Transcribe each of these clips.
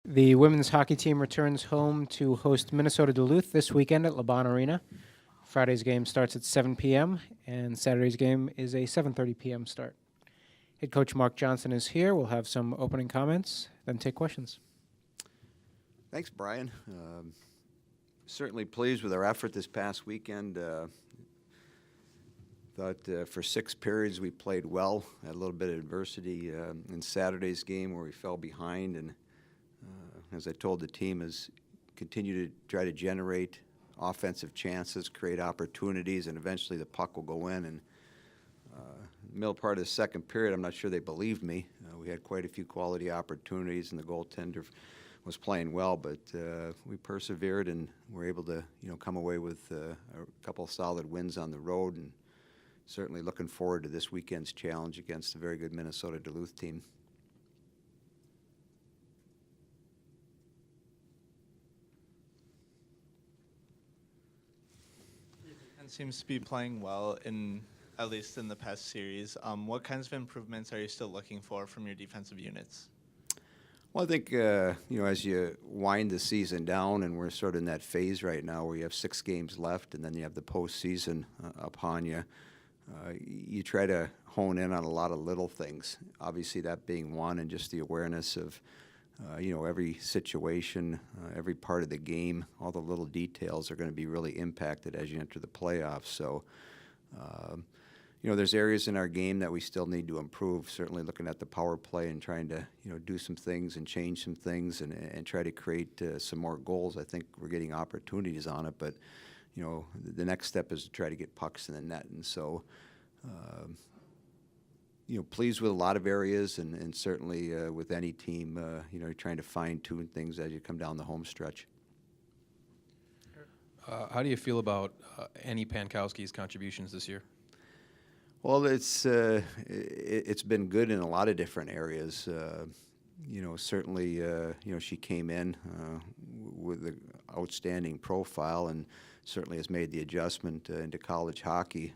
The women's hockey team returns home to host Minnesota Duluth this weekend at LeBon Arena. Friday's game starts at 7 p.m., and Saturday's game is a 7:30 p.m. start. Head coach Mark Johnson is here. We'll have some opening comments, then take questions. Thanks, Brian. Certainly pleased with our effort this past weekend. Thought for 6 periods we played well. Had a little bit of adversity in Saturday's game where we fell behind, and as I told the team, is continue to try to generate offensive chances, create opportunities, and eventually the puck will go in. And middle part of the second period, I'm not sure they believed me. We had quite a few quality opportunities, and the goaltender was playing well, but we persevered and were able to, come away with a couple of solid wins on the road, and certainly looking forward to this weekend's challenge against a very good Minnesota Duluth team. And seems to be playing well at least in the past series. What kinds of improvements are you still looking for from your defensive units? Well, I think, as you wind the season down, and we're sort of in that phase right now where you have 6 games left and then you have the postseason upon you, you try to hone in on a lot of little things. Obviously, that being one, and just the awareness of, every situation, every part of the game, all the little details are going to be really impacted as you enter the playoffs. So, there's areas in our game that we still need to improve, certainly looking at the power play and trying to, do some things and change some things and try to create some more goals. I think we're getting opportunities on it, but, the next step is to try to get pucks in the net. And so, pleased with a lot of areas, and certainly with any team, trying to fine-tune things as you come down the home stretch. How do you feel about Annie Pankowski's contributions this year? Well, it's been good in a lot of different areas. Certainly, she came in with an outstanding profile and certainly has made the adjustment into college hockey.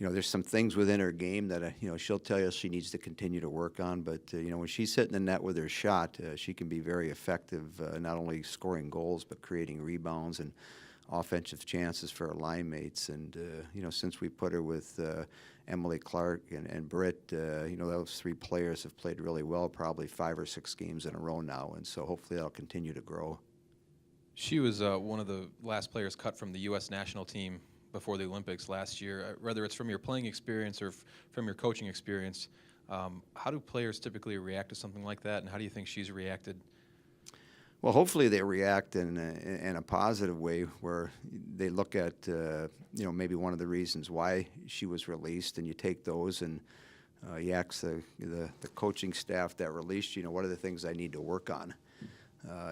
There's some things within her game that, she'll tell you she needs to continue to work on. But, when she's hitting the net with her shot, she can be very effective, not only scoring goals but creating rebounds and offensive chances for her line mates. And, since we put her with Emily Clark and Britt, those 3 players have played really well, probably 5 or 6 games in a row now. And so hopefully that'll continue to grow. She was one of the last players cut from the U.S. national team before the Olympics last year. Whether it's from your playing experience or from your coaching experience, how do players typically react to something like that, and how do you think she's reacted? Well, hopefully they react in a positive way, where they look at maybe one of the reasons why she was released, and you take those and you ask the coaching staff that released you, what are the things I need to work on?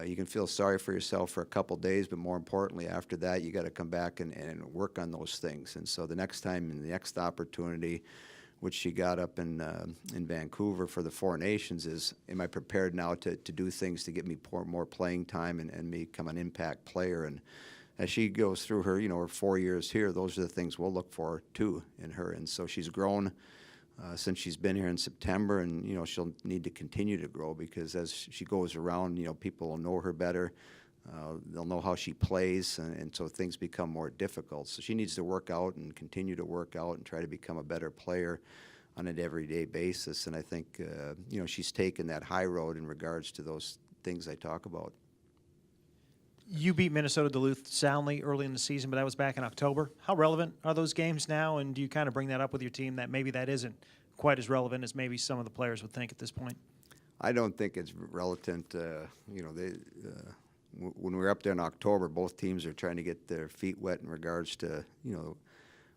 You can feel sorry for yourself for a couple days, but more importantly, after that, you got to come back and work on those things. And so the next time, and the next opportunity, which she got up in Vancouver for the Four Nations, is, am I prepared now to do things to get me more playing time and become an impact player? And as she goes through her, her 4 years here, those are the things we'll look for too in her. And so she's grown since she's been here in September, and she'll need to continue to grow, because as she goes around, people will know her better. They'll know how she plays, and so things become more difficult. So she needs to work out and continue to work out and try to become a better player on an everyday basis. And I think she's taken that high road in regards to those things I talk about. You beat Minnesota Duluth soundly early in the season, but that was back in October. How relevant are those games now, and do you kind of bring that up with your team that maybe that isn't quite as relevant as maybe some of the players would think at this point? I don't think it's relevant. When we were up there in October, both teams are trying to get their feet wet in regards to,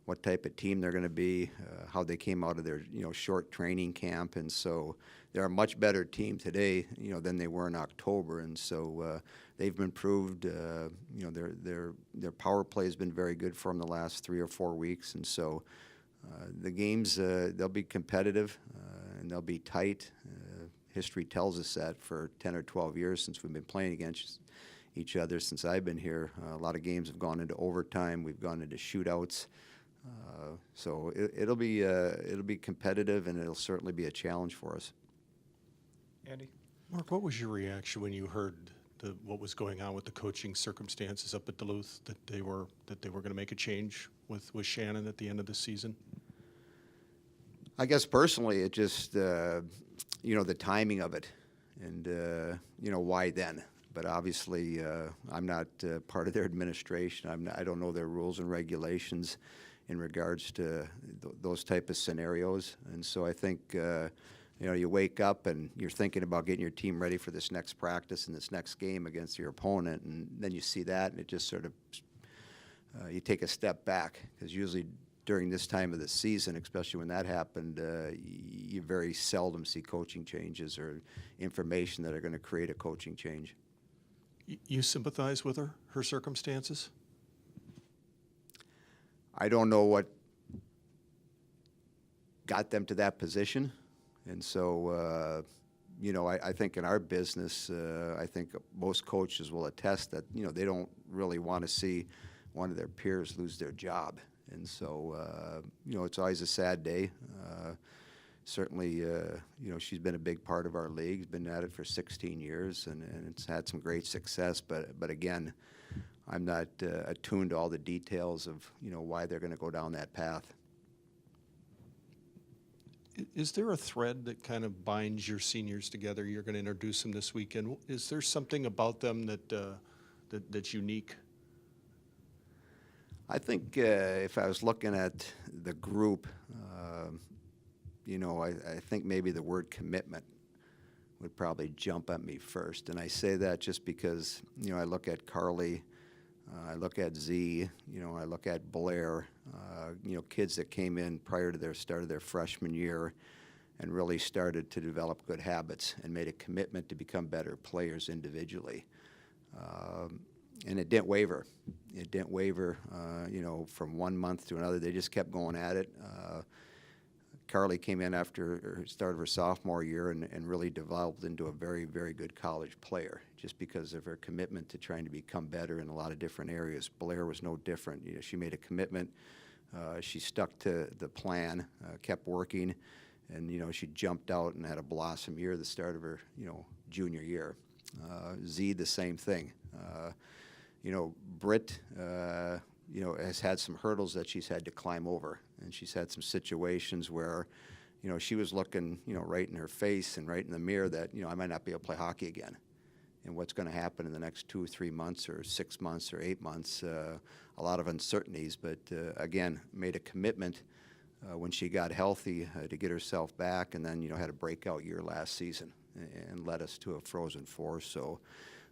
what type of team they're going to be, how they came out of their, short training camp. And so they're a much better team today, than they were in October. And so they've improved. Their power play has been very good for them the last 3 or 4 weeks. And so the games, they'll be competitive and they'll be tight. History tells us that for 10 or 12 years since we've been playing against each other since I've been here. A lot of games have gone into overtime. We've gone into shootouts. So it'll be competitive, and it'll certainly be a challenge for us. Andy? Mark, what was your reaction when you heard what was going on with the coaching circumstances up at Duluth, that they were going to make a change with Shannon at the end of the season? I guess personally, it just the timing of it, and why then. But obviously, I'm not part of their administration. I don't know their rules and regulations in regards to those type of scenarios. And so I think you wake up and you're thinking about getting your team ready for this next practice and this next game against your opponent, and then you see that, and it just sort of you take a step back, because usually during this time of the season, especially when that happened, you very seldom see coaching changes or information that are going to create a coaching change. You sympathize with her circumstances? I don't know what got them to that position. And so, I think in our business, I think most coaches will attest that, they don't really want to see one of their peers lose their job. And so, it's always a sad day. Certainly, she's been a big part of our league, been at it for 16 years, and it's had some great success. But again, I'm not attuned to all the details of, why they're going to go down that path. Is there a thread that kind of binds your seniors together? You're going to introduce them this weekend. Is there something about them that's unique? I think if I was looking at the group, I think maybe the word commitment would probably jump at me first. And I say that just because, I look at Carly, I look at Z, I look at Blair, kids that came in prior to their start of their freshman year and really started to develop good habits and made a commitment to become better players individually. And it didn't waver. It didn't waver, from 1 month to another. They just kept going at it. Carly came in after her start of her sophomore year and really developed into a very, very good college player just because of her commitment to trying to become better in a lot of different areas. Blair was no different. She made a commitment. She stuck to the plan, kept working, and, she jumped out and had a blossom year at the start of her, junior year. Z, the same thing. Britt, has had some hurdles that she's had to climb over, and she's had some situations where, she was looking, right in her face and right in the mirror that, I might not be able to play hockey again. And what's going to happen in the next 2 or 3 months or 6 months or 8 months, a lot of uncertainties, but again, made a commitment when she got healthy to get herself back, and then, had a breakout year last season and led us to a Frozen Four. So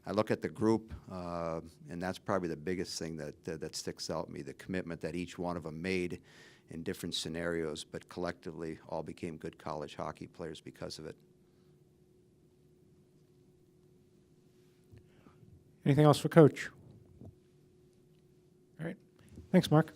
I look at the group, and that's probably the biggest thing that sticks out to me, the commitment that each one of them made in different scenarios, but collectively all became good college hockey players because of it. Anything else for Coach? All right. Thanks, Mark.